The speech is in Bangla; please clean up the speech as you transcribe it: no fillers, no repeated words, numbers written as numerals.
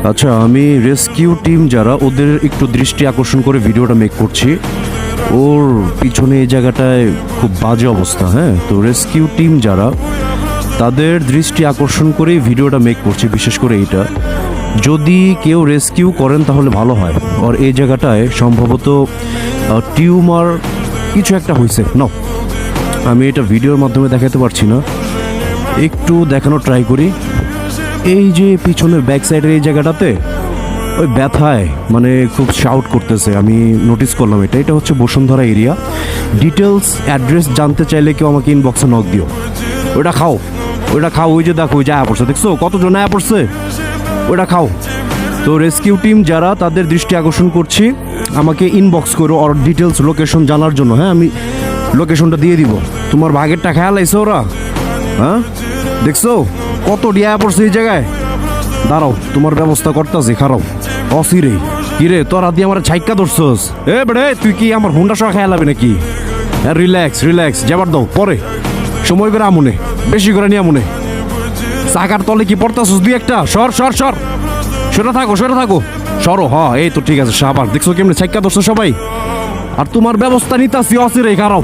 আচ্ছা, আমি রেস্কিউ টিম যারা ওদের একটু দৃষ্টি আকর্ষণ করে ভিডিওটা মেক করছি। ওর পিছনে এই জায়গাটায় খুব বাজে অবস্থা। হ্যাঁ, তো রেস্কিউ টিম যারা তাদের দৃষ্টি আকর্ষণ করে ভিডিওটা মেক করছি, বিশেষ করে এইটা। যদি কেউ রেস্কিউ করেন তাহলে ভালো হয়। আর এই জায়গাটায় সম্ভবত টিউমার কিছু একটা হয়েছে। না, আমি এটা ভিডিওর মাধ্যমে দেখাতে পারছি না, একটু দেখানো ট্রাই করি। এই যে পিছনের ব্যাক সাইডের এই জায়গাটাতে ওই ব্যথায় মানে খুব শাউট করতেছে, আমি নোটিস করলাম। এটা হচ্ছে বসুন্ধরা এরিয়া। ডিটেলস অ্যাড্রেস জানতে চাইলে কেউ আমাকে ইনবক্সে নক দিও। ওইটা খাও, ওইটা খাও, ওই যে দেখো ওই যে আয়া পড়ছে, দেখছো কতজন আয়া পড়ছে, ওইটা খাও। তো রেস্কিউ টিম যারা তাদের দৃষ্টি আকর্ষণ করছি, আমাকে ইনবক্স করো ওর ডিটেলস লোকেশন জানার জন্য। হ্যাঁ, আমি লোকেশনটা দিয়ে দিব। তোমার ভাগেরটা খেয়াল আইছে ওরা? হ্যাঁ, দেখছো কত ডিয়া পড়ছে এই জায়গায়। দাঁড়াও, তোমার ব্যবস্থা করতেছি, খারাপ অসিরে। কিরে তোরা দিয়ে আমার ছাইকা ধরছস? এ বেড়ে তুই কি আমার হুন্ডা সহ খেয়াল হবে নাকি? হ্যাঁ, রিল্যাক্স রিল্যাক্স, যাবার দাও, পরে সময় করে আমনে, বেশি করে নিয়ে আমনে। চাকার তলে কি পড়তাছস দুই একটা? সর সর সর, সরে থাকো সরে থাকো, সরো। হ্যাঁ, এই তো ঠিক আছে। সাবাস, দেখছো কেমনে ছাইকা ধরছো সবাই। আর তোমার ব্যবস্থা নিতাছি অসিরে, খারাপ।